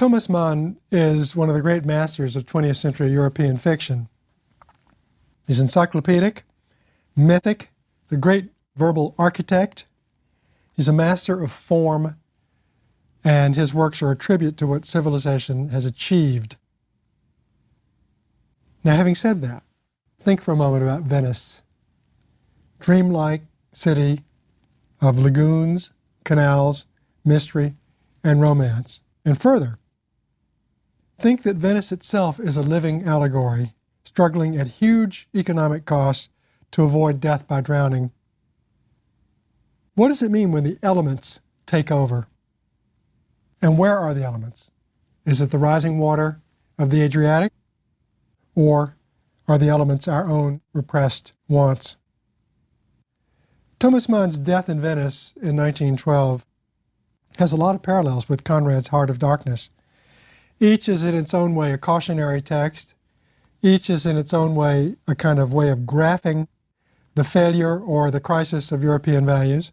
Thomas Mann is one of the great masters of 20th century European fiction. He's encyclopedic, mythic, he's a great verbal architect. He's a master of form, and his works are a tribute to what civilization has achieved. Now, having said that, think for a moment about Venice. Dreamlike city of lagoons, canals, mystery, and romance. And further, think that Venice itself is a living allegory, struggling at huge economic costs to avoid death by drowning. What does it mean when the elements take over? And where are the elements? Is it the rising water of the Adriatic? Or are the elements our own repressed wants? Thomas Mann's Death in Venice in 1912 has a lot of parallels with Conrad's Heart of Darkness. Each is in its own way a cautionary text. Each is in its own way a kind of way of graphing the failure or the crisis of European values,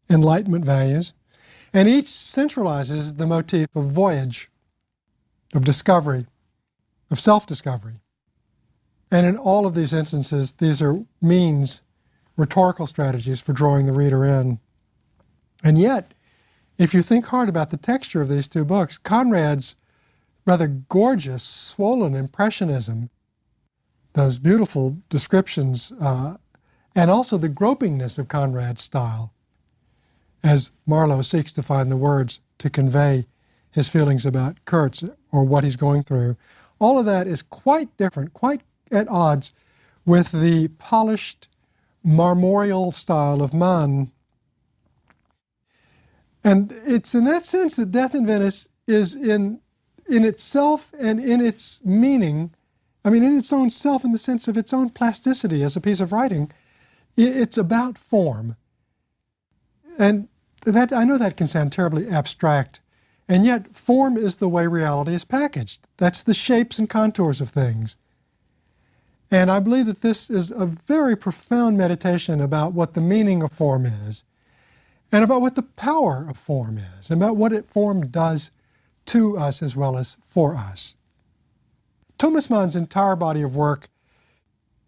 Enlightenment values. And each centralizes the motif of voyage, of discovery, of self-discovery. And in all of these instances, these are means, rhetorical strategies for drawing the reader in. And yet, if you think hard about the texture of these two books, Conrad's rather gorgeous, swollen impressionism, those beautiful descriptions, and also the gropingness of Conrad's style, as Marlowe seeks to find the words to convey his feelings about Kurtz or what he's going through. All of that is quite different, quite at odds with the polished, marmoreal style of Mann. And it's in that sense that Death in Venice is in itself and in its meaning, in its own self, in the sense of its own plasticity as a piece of writing, it's about form. And that, I know that can sound terribly abstract, and yet form is the way reality is packaged. That's the shapes and contours of things. And I believe that this is a very profound meditation about what the meaning of form is, and about what the power of form is, and about what form does to us as well as for us. Thomas Mann's entire body of work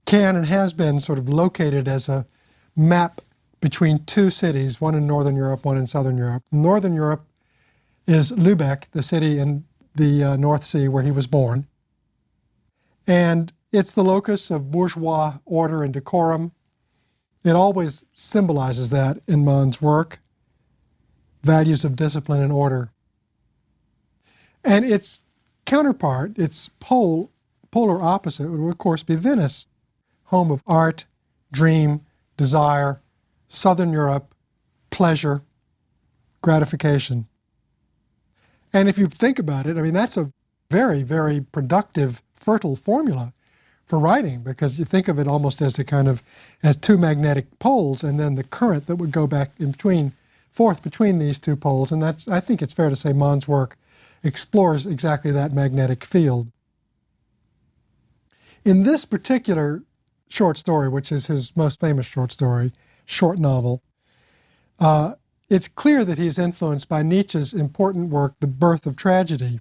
can and has been sort of located as a map between two cities, one in Northern Europe, one in Southern Europe. Northern Europe is Lübeck, the city in the North Sea where he was born. And it's the locus of bourgeois order and decorum. It always symbolizes that in Mann's work, values of discipline and order. And its counterpart, its polar opposite, would of course be Venice, home of art, dream, desire, Southern Europe, pleasure, gratification. And if you think about it, that's a very, very productive, fertile formula for writing, because you think of it almost as as two magnetic poles, and then the current that would go back forth between these two poles. And I think it's fair to say Mann's work explores exactly that magnetic field. In this particular short story, which is his most famous short story, short novel, it's clear that he's influenced by Nietzsche's important work, The Birth of Tragedy.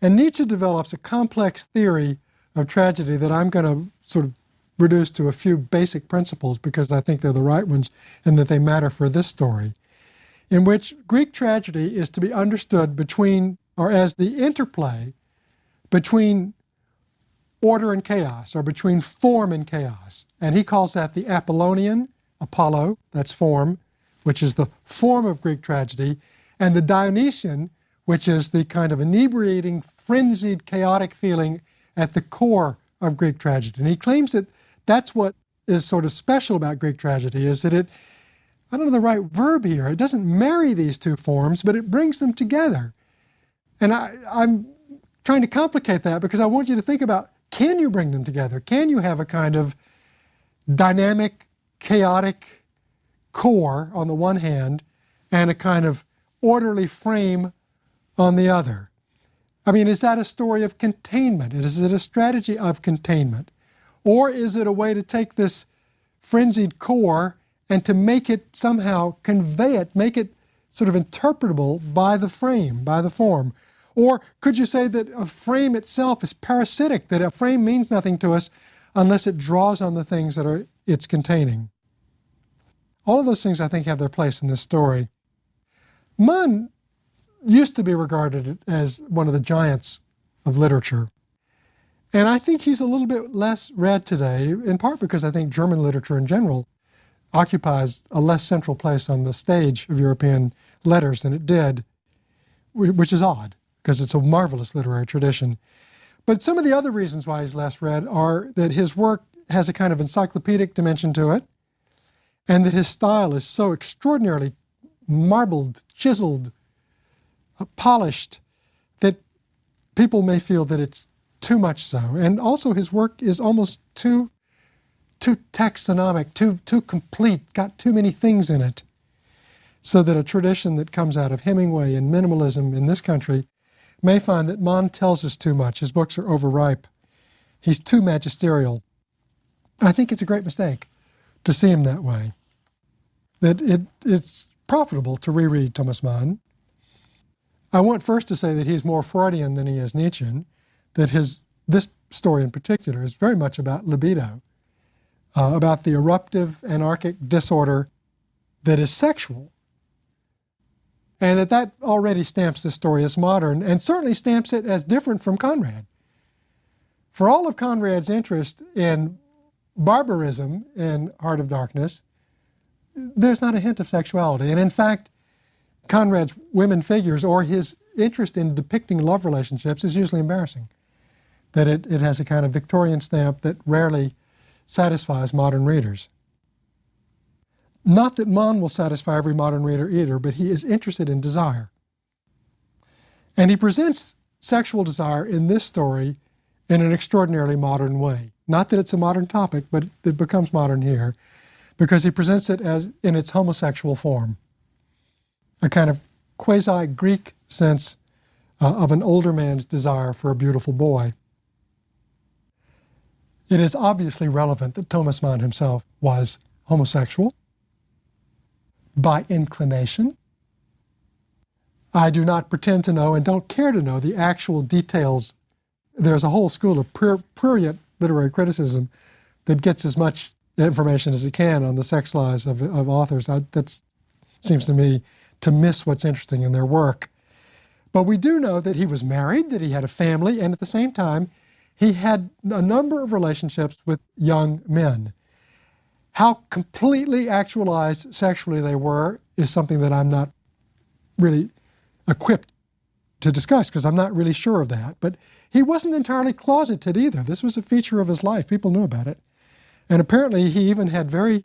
And Nietzsche develops a complex theory of tragedy that I'm going to sort of reduce to a few basic principles because I think they're the right ones and that they matter for this story, in which Greek tragedy is to be understood as the interplay between order and chaos, or between form and chaos. And he calls that the Apollonian, Apollo, that's form, which is the form of Greek tragedy, and the Dionysian, which is the kind of inebriating, frenzied, chaotic feeling at the core of Greek tragedy. And he claims that that's what is sort of special about Greek tragedy, is that I don't know the right verb here, it doesn't marry these two forms, but it brings them together. And I'm trying to complicate that because I want you to think about, can you bring them together? Can you have a kind of dynamic, chaotic core on the one hand and a kind of orderly frame on the other? Is that a story of containment? Is it a strategy of containment? Or is it a way to take this frenzied core and to make it somehow convey it, make it sort of interpretable by the frame, by the form? Or could you say that a frame itself is parasitic, that a frame means nothing to us unless it draws on the things that it's containing? All of those things, I think, have their place in this story. Mann used to be regarded as one of the giants of literature. And I think he's a little bit less read today, in part because I think German literature in general occupies a less central place on the stage of European letters than it did, which is odd, because it's a marvelous literary tradition. But some of the other reasons why he's less read are that his work has a kind of encyclopedic dimension to it, and that his style is so extraordinarily marbled, chiseled, polished, that people may feel that it's too much so. And also his work is almost too taxonomic, too complete, got too many things in it, so that a tradition that comes out of Hemingway and minimalism in this country may find that Mann tells us too much. His books are overripe. He's too magisterial. I think it's a great mistake to see him that way. That it's profitable to reread Thomas Mann. I want first to say that he's more Freudian than he is Nietzschean, that this story in particular is very much about libido, about the eruptive, anarchic disorder that is sexual. And that already stamps this story as modern, and certainly stamps it as different from Conrad. For all of Conrad's interest in barbarism in Heart of Darkness, there's not a hint of sexuality. And in fact, Conrad's women figures, or his interest in depicting love relationships, is usually embarrassing. That it has a kind of Victorian stamp that rarely satisfies modern readers. Not that Mann will satisfy every modern reader either, but he is interested in desire. And he presents sexual desire in this story in an extraordinarily modern way. Not that it's a modern topic, but it becomes modern here, because he presents it as in its homosexual form. A kind of quasi-Greek sense of an older man's desire for a beautiful boy. It is obviously relevant that Thomas Mann himself was homosexual by inclination. I do not pretend to know and don't care to know the actual details. There's a whole school of prurient literary criticism that gets as much information as it can on the sex lives of authors. That seems to me to miss what's interesting in their work. But we do know that he was married, that he had a family, and at the same time, he had a number of relationships with young men. How completely actualized sexually they were is something that I'm not really equipped to discuss, because I'm not really sure of that. But he wasn't entirely closeted either. This was a feature of his life. People knew about it. And apparently he even had very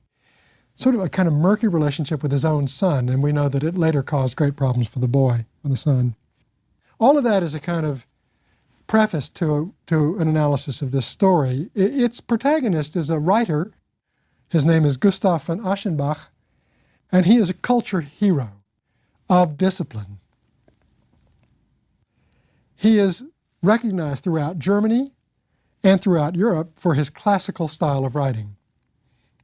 sort of a kind of murky relationship with his own son, and we know that it later caused great problems for the boy, for the son. All of that is a kind of preface to an analysis of this story. Its protagonist is a writer. His name is Gustav von Aschenbach, and he is a culture hero of discipline. He is recognized throughout Germany and throughout Europe for his classical style of writing.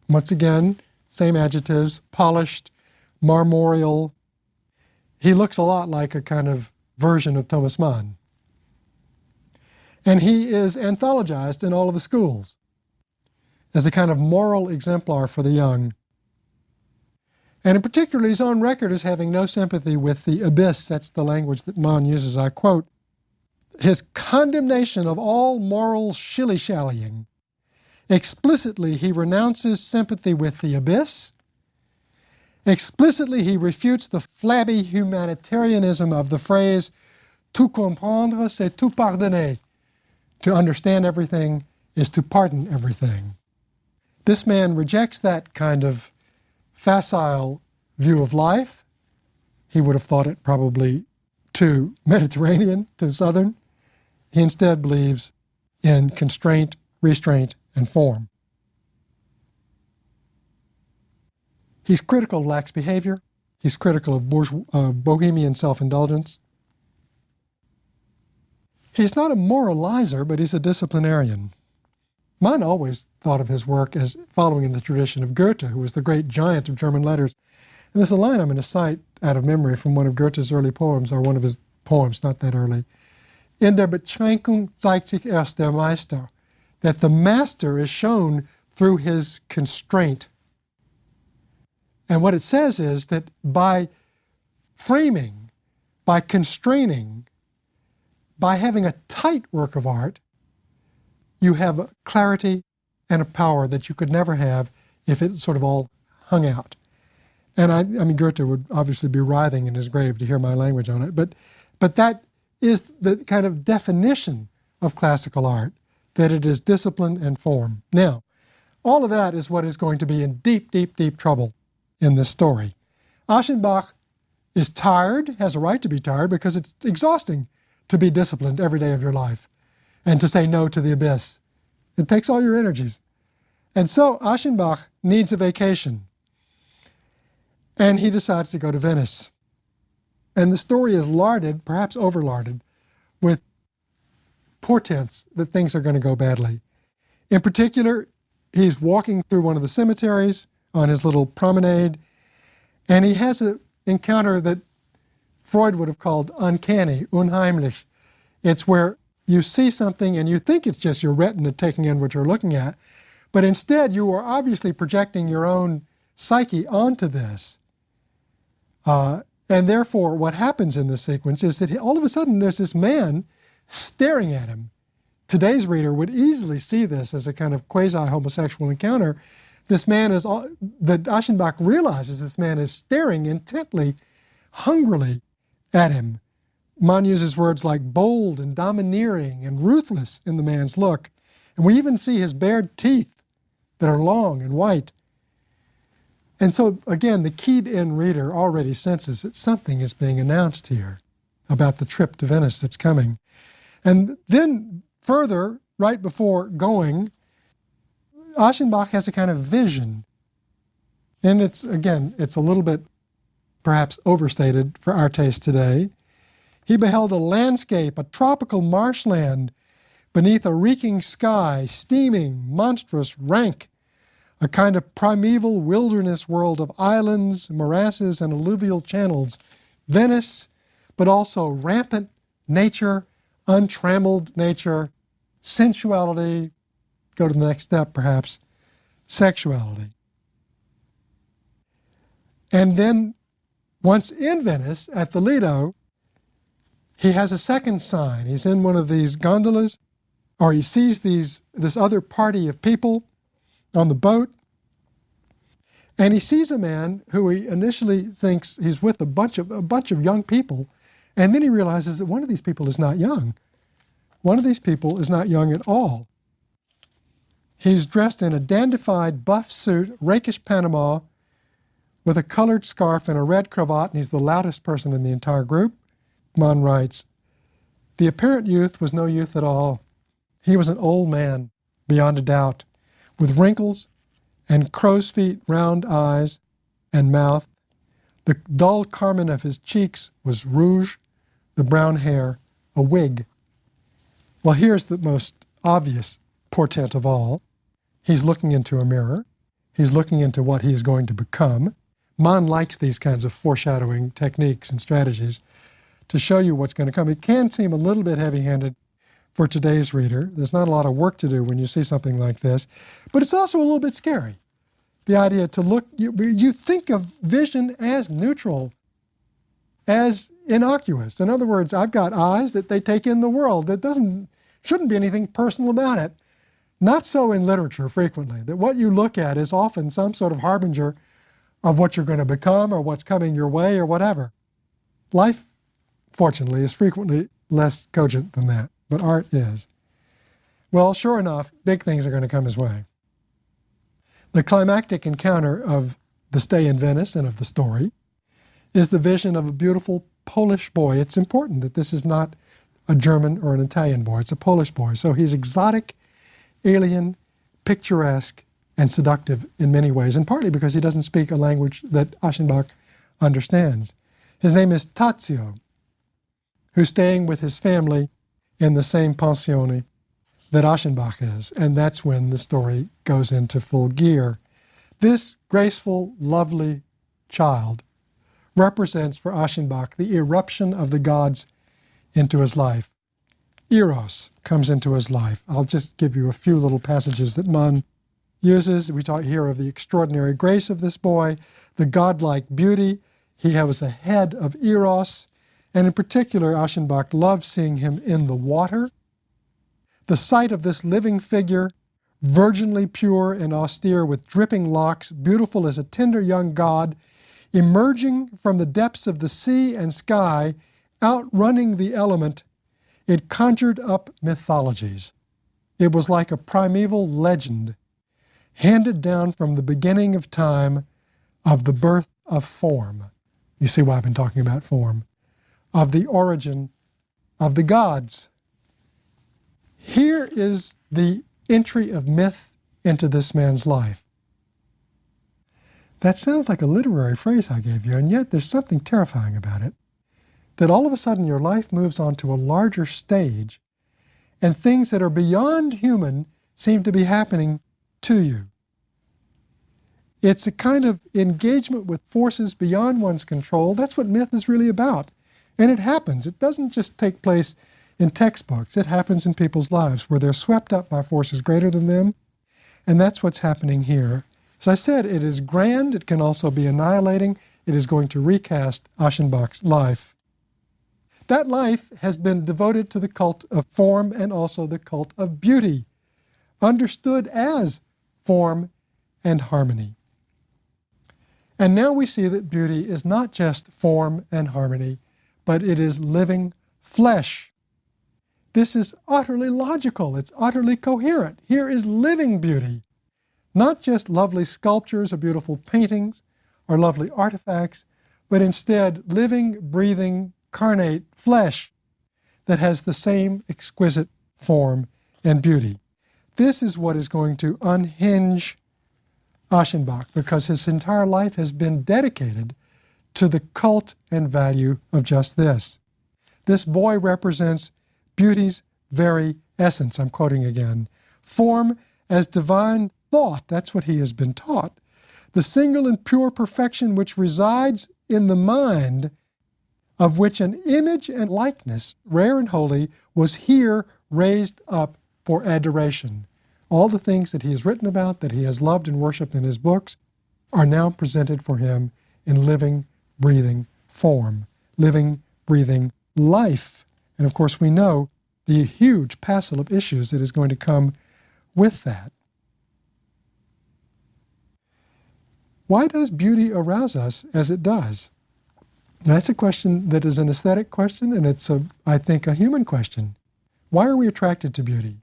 Once again, same adjectives: polished, marmoreal. He looks a lot like a kind of version of Thomas Mann. And he is anthologized in all of the schools as a kind of moral exemplar for the young. And in particular, he's on record as having no sympathy with the abyss. That's the language that Mann uses. I quote, "His condemnation of all moral shilly-shallying. Explicitly, he renounces sympathy with the abyss. Explicitly, he refutes the flabby humanitarianism of the phrase, tout comprendre, c'est tout pardonner. To understand everything is to pardon everything." This man rejects that kind of facile view of life. He would have thought it probably too Mediterranean, too Southern. He instead believes in constraint, restraint, and form. He's critical of lax behavior. He's critical of bohemian self-indulgence. He's not a moralizer, but he's a disciplinarian. Mann always thought of his work as following in the tradition of Goethe, who was the great giant of German letters. And there's a line I'm going to cite out of memory from one of Goethe's early poems, or one of his poems, not that early. In der Beschränkung zeigt sich erst der Meister, that the master is shown through his constraint. And what it says is that by framing, by constraining, by having a tight work of art, you have a clarity and a power that you could never have if it sort of all hung out. And I mean, Goethe would obviously be writhing in his grave to hear my language on it, but that is the kind of definition of classical art, that it is discipline and form. Now, all of that is what is going to be in deep, deep, deep trouble in this story. Aschenbach is tired, has a right to be tired, because it's exhausting to be disciplined every day of your life and to say no to the abyss. It takes all your energies. And so Aschenbach needs a vacation. And he decides to go to Venice. And the story is larded, perhaps overlarded, with portents that things are going to go badly. In particular, he's walking through one of the cemeteries on his little promenade, and he has an encounter that Freud would have called uncanny, unheimlich. It's where you see something and you think it's just your retina taking in what you're looking at, but instead you are obviously projecting your own psyche onto this. And therefore, what happens in this sequence is that all of a sudden there's this man staring at him. Today's reader would easily see this as a kind of quasi-homosexual encounter. This man is, that Aschenbach realizes this man is staring intently, hungrily at him. Mann uses words like bold and domineering and ruthless in the man's look. And we even see his bared teeth that are long and white. And so, again, the keyed-in reader already senses that something is being announced here about the trip to Venice that's coming. And then further, right before going, Aschenbach has a kind of vision. And it's a little bit perhaps overstated for our taste today. He beheld a landscape, a tropical marshland beneath a reeking sky, steaming, monstrous, rank, a kind of primeval wilderness world of islands, morasses, and alluvial channels. Venice, but also rampant nature, untrammeled nature, sensuality, go to the next step perhaps, sexuality. And then once in Venice, at the Lido, he has a second sign. He's in one of these gondolas, or he sees this other party of people on the boat, and he sees a man who he initially thinks he's with a bunch of young people, and then he realizes that one of these people is not young. One of these people is not young at all. He's dressed in a dandified buff suit, rakish Panama, with a colored scarf and a red cravat, and he's the loudest person in the entire group. Mann writes, "The apparent youth was no youth at all. He was an old man, beyond a doubt, with wrinkles and crow's feet round eyes and mouth. The dull carmine of his cheeks was rouge, the brown hair a wig." Well, here's the most obvious portent of all. He's looking into a mirror. He's looking into what he is going to become. Mann likes these kinds of foreshadowing techniques and strategies to show you what's going to come. It can seem a little bit heavy-handed for today's reader. There's not a lot of work to do when you see something like this, but it's also a little bit scary. The idea to look, you think of vision as neutral, as innocuous. In other words, I've got eyes that they take in the world. Shouldn't be anything personal about it. Not so in literature frequently, that what you look at is often some sort of harbinger of what you're going to become or what's coming your way or whatever. Life, fortunately, is frequently less cogent than that, but art is. Well, sure enough, big things are going to come his way. The climactic encounter of the stay in Venice and of the story is the vision of a beautiful Polish boy. It's important that this is not a German or an Italian boy. It's a Polish boy. So he's exotic, alien, picturesque, and seductive in many ways, and partly because he doesn't speak a language that Aschenbach understands. His name is Tazio, who's staying with his family in the same pensione that Aschenbach is, and that's when the story goes into full gear. This graceful, lovely child represents for Aschenbach the eruption of the gods into his life. Eros comes into his life. I'll just give you a few little passages that Mann uses. We talk here of the extraordinary grace of this boy, the godlike beauty. He was a head of Eros, and in particular, Aschenbach loved seeing him in the water. The sight of this living figure, virginally pure and austere with dripping locks, beautiful as a tender young god, emerging from the depths of the sea and sky, outrunning the element, it conjured up mythologies. It was like a primeval legend handed down from the beginning of time of the birth of form. You see why I've been talking about form. Of the origin of the gods. Here is the entry of myth into this man's life. That sounds like a literary phrase I gave you, and yet there's something terrifying about it. That all of a sudden your life moves on to a larger stage, and things that are beyond human seem to be happening to you. It's a kind of engagement with forces beyond one's control. That's what myth is really about. And it happens. It doesn't just take place in textbooks. It happens in people's lives where they're swept up by forces greater than them. And that's what's happening here. As I said, it is grand. It can also be annihilating. It is going to recast Aschenbach's life. That life has been devoted to the cult of form and also the cult of beauty, understood as form and harmony. And now we see that beauty is not just form and harmony, but it is living flesh. This is utterly logical. It's utterly coherent. Here is living beauty, not just lovely sculptures or beautiful paintings or lovely artifacts, but instead living, breathing, carnate flesh that has the same exquisite form and beauty. This is what is going to unhinge Aschenbach, because his entire life has been dedicated to the cult and value of just this. This boy represents beauty's very essence. I'm quoting again. Form as divine thought, that's what he has been taught. The single and pure perfection which resides in the mind, of which an image and likeness, rare and holy, was here raised up for adoration. All the things that he has written about, that he has loved and worshipped in his books, are now presented for him in living, breathing form, living, breathing life. And of course, we know the huge passel of issues that is going to come with that. Why does beauty arouse us as it does? That's a question that is an aesthetic question, and it's, I think, a human question. Why are we attracted to beauty?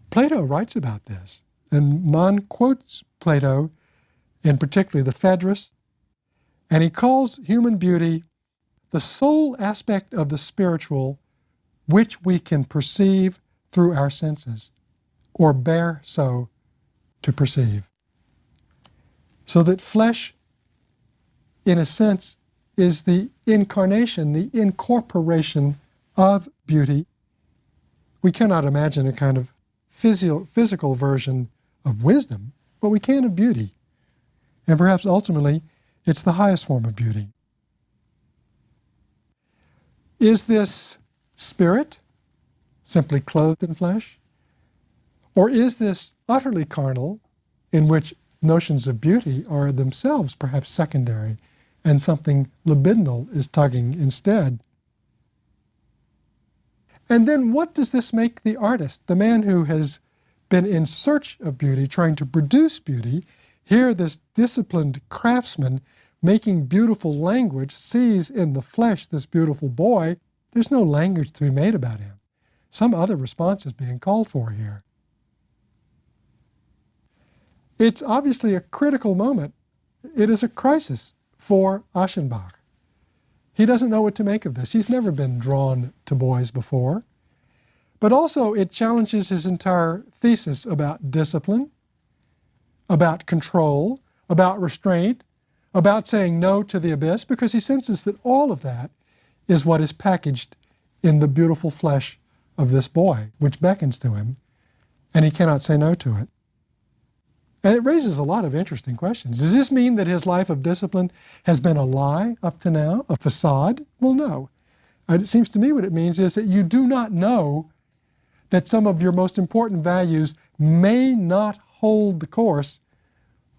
Plato writes about this, and Mann quotes Plato, in particularly the Phaedrus, and he calls human beauty the sole aspect of the spiritual which we can perceive through our senses, or bear so to perceive. So that flesh, in a sense, is the incarnation, the incorporation of beauty. We cannot imagine a kind of physical version of wisdom, but we can of beauty. And perhaps ultimately, it's the highest form of beauty. Is this spirit, simply clothed in flesh? Or is this utterly carnal, in which notions of beauty are themselves perhaps secondary, and something libidinal is tugging instead? And then what does this make the artist, the man who has been in search of beauty, trying to produce beauty? Here this disciplined craftsman making beautiful language sees in the flesh this beautiful boy. There's no language to be made about him. Some other response is being called for here. It's obviously a critical moment. It is a crisis for Aschenbach. He doesn't know what to make of this. He's never been drawn to boys before. But also it challenges his entire thesis about discipline, about control, about restraint, about saying no to the abyss, because he senses that all of that is what is packaged in the beautiful flesh of this boy, which beckons to him, and he cannot say no to it. And it raises a lot of interesting questions. Does this mean that his life of discipline has been a lie up to now, a facade? Well, no. It seems to me what it means is that you do not know that some of your most important values may not hold the course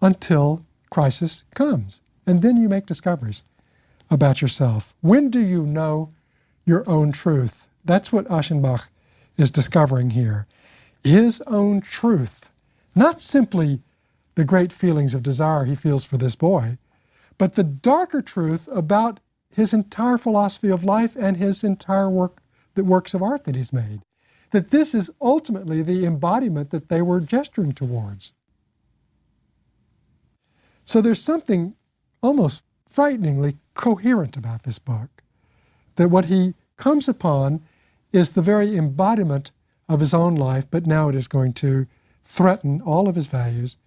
until crisis comes. And then you make discoveries about yourself. When do you know your own truth? That's what Aschenbach is discovering here. His own truth, not simply the great feelings of desire he feels for this boy, but the darker truth about his entire philosophy of life and his entire the works of art that he's made. That this is ultimately the embodiment that they were gesturing towards. So there's something almost frighteningly coherent about this book, that what he comes upon is the very embodiment of his own life, but now it is going to threaten all of his values,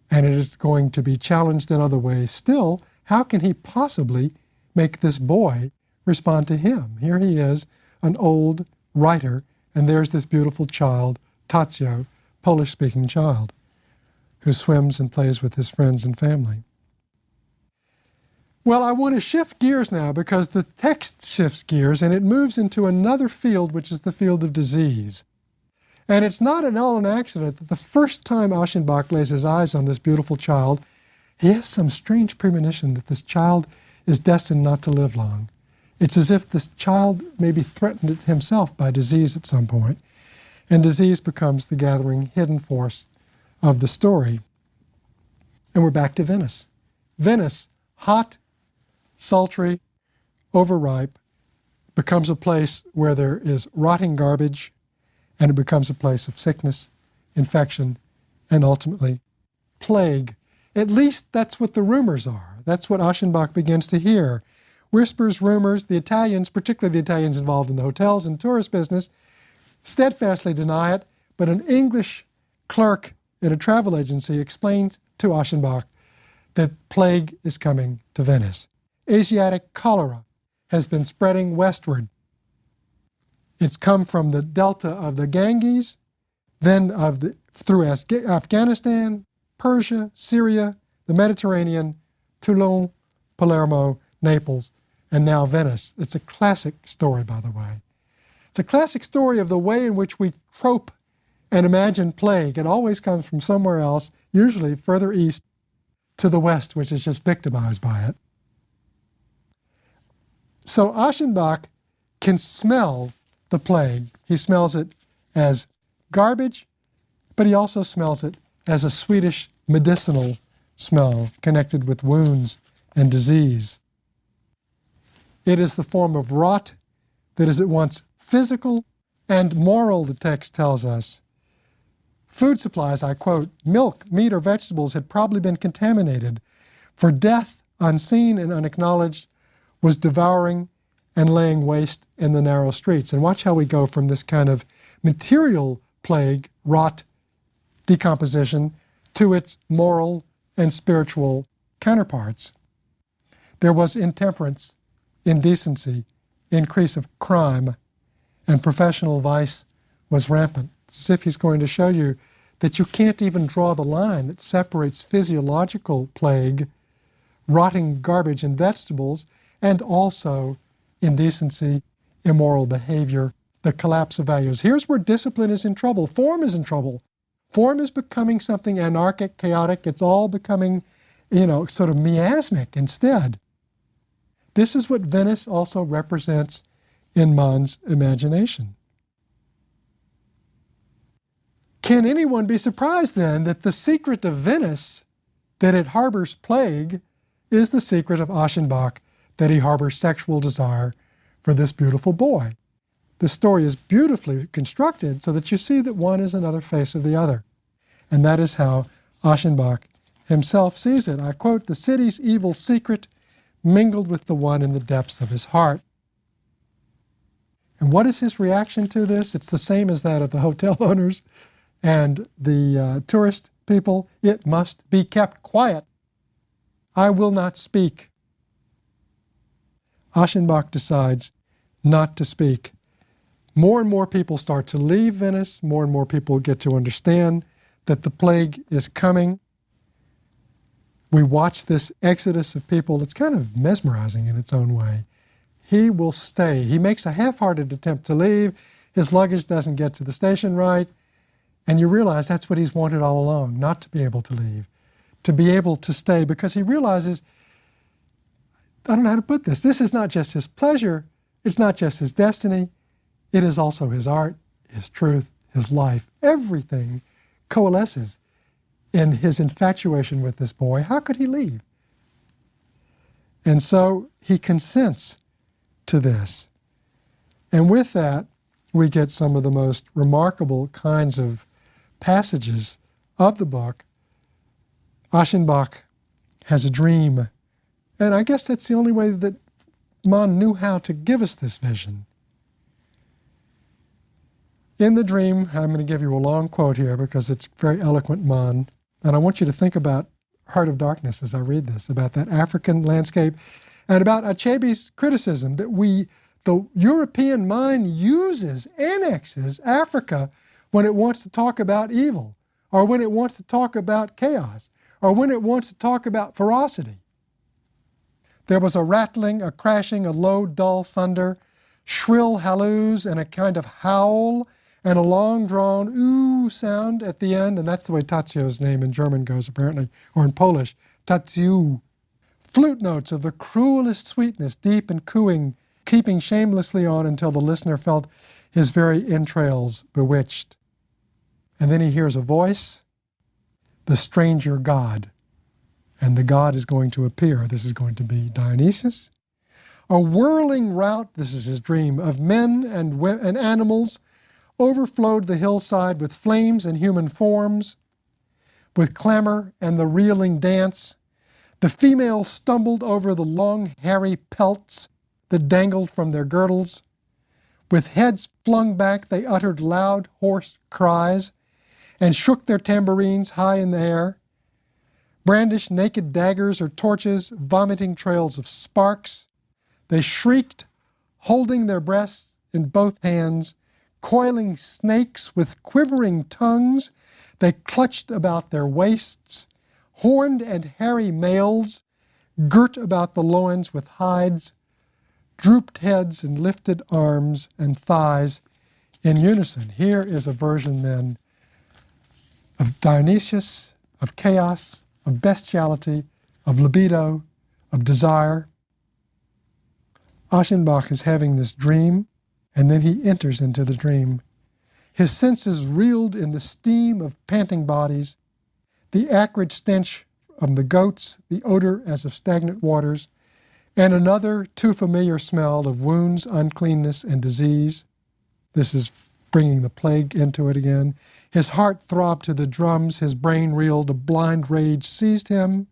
and it is going to be challenged in other ways. Still, how can he possibly make this boy respond to him? Here he is, an old writer, and there's this beautiful child, Tadzio, Polish-speaking child, who swims and plays with his friends and family. Well, I want to shift gears now because the text shifts gears and it moves into another field, which is the field of disease. And it's not at all an accident that the first time Aschenbach lays his eyes on this beautiful child, he has some strange premonition that this child is destined not to live long. It's as if this child may be threatened himself by disease at some point, and disease becomes the gathering hidden force of the story. And we're back to Venice. Venice, hot, sultry, overripe, becomes a place where there is rotting garbage, and it becomes a place of sickness, infection, and ultimately plague. At least that's what the rumors are. That's what Aschenbach begins to hear. Whispers, rumors, the Italians, particularly the Italians involved in the hotels and tourist business, steadfastly deny it, but an English clerk in a travel agency explained to Aschenbach that plague is coming to Venice. Asiatic cholera has been spreading westward. It's come from the delta of the Ganges, then through Afghanistan, Persia, Syria, the Mediterranean, Toulon, Palermo, Naples, and now Venice. It's a classic story, by the way. It's a classic story of the way in which we trope and imagine plague. It always comes from somewhere else, usually further east to the west, which is just victimized by it. So Aschenbach can smell the plague. He smells it as garbage, but he also smells it as a Swedish medicinal smell connected with wounds and disease. It is the form of rot that is at once physical and moral, the text tells us. Food supplies, I quote, milk, meat, or vegetables had probably been contaminated, for death, unseen and unacknowledged, was devouring and laying waste in the narrow streets. And watch how we go from this kind of material plague, rot, decomposition, to its moral and spiritual counterparts. There was intemperance, indecency, increase of crime, and professional vice was rampant. It's as if he's going to show you that you can't even draw the line that separates physiological plague, rotting garbage and vegetables, and also indecency, immoral behavior, the collapse of values. Here's where discipline is in trouble. Form is in trouble. Form is becoming something anarchic, chaotic. It's all becoming, sort of miasmic instead. This is what Venice also represents in Mann's imagination. Can anyone be surprised then that the secret of Venice, that it harbors plague, is the secret of Aschenbach, that he harbors sexual desire for this beautiful boy? The story is beautifully constructed so that you see that one is another face of the other. And that is how Aschenbach himself sees it. I quote, "The city's evil secret mingled with the one in the depths of his heart." And what is his reaction to this? It's the same as that of the hotel owners and the tourist people. It must be kept quiet. I will not speak. Aschenbach decides not to speak. More and more people start to leave Venice. More and more people get to understand that the plague is coming. We watch this exodus of people. It's kind of mesmerizing in its own way. he will stay. He makes a half-hearted attempt to leave. His luggage doesn't get to the station right. And you realize that's what he's wanted all along, not to be able to leave, to be able to stay, because he realizes, I don't know how to put this. This is not just his pleasure. It's not just his destiny. It is also his art, his truth, his life. Everything coalesces in his infatuation with this boy. How could he leave? And so he consents to this. And with that, we get some of the most remarkable kinds of passages of the book. Aschenbach has a dream. And I guess that's the only way that Mann knew how to give us this vision. In the dream, I'm going to give you a long quote here because it's very eloquent, Mann. And I want you to think about Heart of Darkness as I read this, about that African landscape, and about Achebe's criticism that the European mind annexes Africa when it wants to talk about evil, or when it wants to talk about chaos, or when it wants to talk about ferocity. There was a rattling, a crashing, a low, dull thunder, shrill halloos, and a kind of howl, and a long-drawn ooh sound at the end, and that's the way Tadzio's name in German goes, apparently, or in Polish, Tadziu. Flute notes of the cruelest sweetness, deep and cooing, keeping shamelessly on until the listener felt his very entrails bewitched. And then he hears a voice, the stranger god. And the god is going to appear. This is going to be Dionysus. A whirling rout, this is his dream, of men and animals overflowed the hillside with flames and human forms, with clamor and the reeling dance. The females stumbled over the long, hairy pelts that dangled from their girdles. With heads flung back, they uttered loud, hoarse cries and shook their tambourines high in the air, brandished naked daggers or torches, vomiting trails of sparks. They shrieked, holding their breasts in both hands, coiling snakes with quivering tongues. They clutched about their waists, horned and hairy males, girt about the loins with hides, drooped heads and lifted arms and thighs in unison. Here is a version then of Dionysus, of chaos, of bestiality, of libido, of desire. Aschenbach is having this dream, and then he enters into the dream. His senses reeled in the steam of panting bodies, the acrid stench of the goats, the odor as of stagnant waters, and another too familiar smell of wounds, uncleanness, and disease. This is bringing the plague into it again. His heart throbbed to the drums, his brain reeled, a blind rage seized him.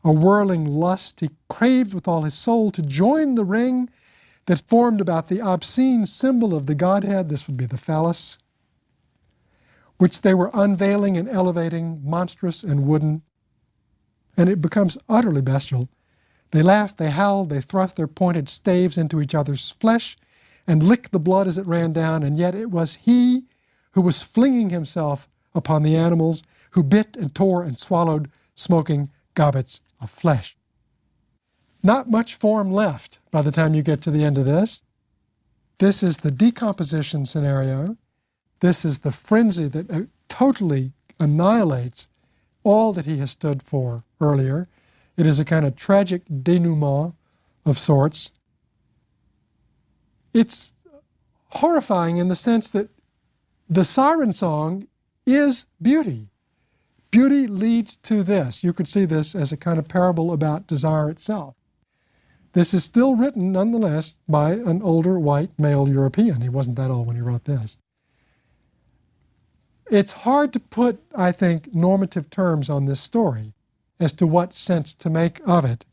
A whirling lust, he craved with all his soul to join the ring that formed about the obscene symbol of the Godhead, this would be the phallus, which they were unveiling and elevating, monstrous and wooden. And it becomes utterly bestial. They laughed, they howled, they thrust their pointed staves into each other's flesh and licked the blood as it ran down, and yet it was he who was flinging himself upon the animals, who bit and tore and swallowed smoking gobbets of flesh. Not much form left by the time you get to the end of this. This is the decomposition scenario. This is the frenzy that totally annihilates all that he has stood for earlier. It is a kind of tragic denouement of sorts. It's horrifying in the sense that the siren song is beauty. Beauty leads to this. You could see this as a kind of parable about desire itself. This is still written, nonetheless, by an older white male European. He wasn't that old when he wrote this. It's hard to put, I think, normative terms on this story as to what sense to make of it.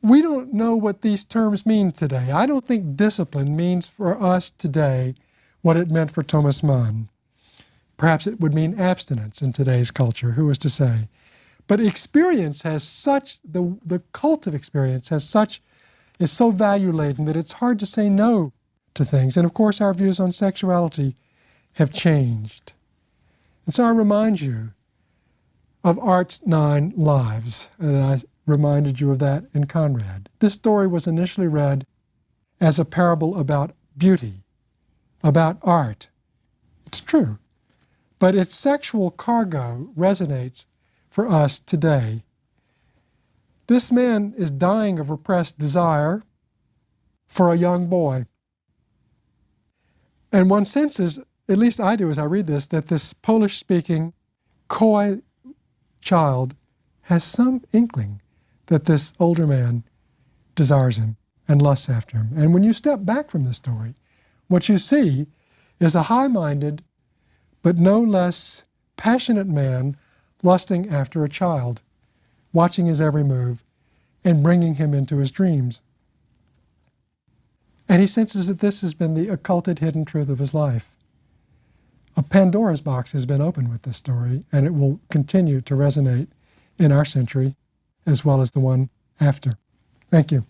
We don't know what these terms mean today. I don't think discipline means for us today what it meant for Thomas Mann. Perhaps it would mean abstinence in today's culture, who is to say? But experience has such, the cult of experience has such, is so value-laden that it's hard to say no to things. And of course, our views on sexuality have changed. And so I remind you of Art's 9 lives that I reminded you of that in Conrad. This story was initially read as a parable about beauty, about art. It's true. But its sexual cargo resonates for us today. This man is dying of repressed desire for a young boy. And one senses, at least I do as I read this, that this Polish-speaking, coy child has some inkling that this older man desires him and lusts after him. And when you step back from the story, what you see is a high-minded but no less passionate man lusting after a child, watching his every move and bringing him into his dreams. And he senses that this has been the occulted hidden truth of his life. A Pandora's box has been opened with this story, and it will continue to resonate in our century as well as the one after. Thank you.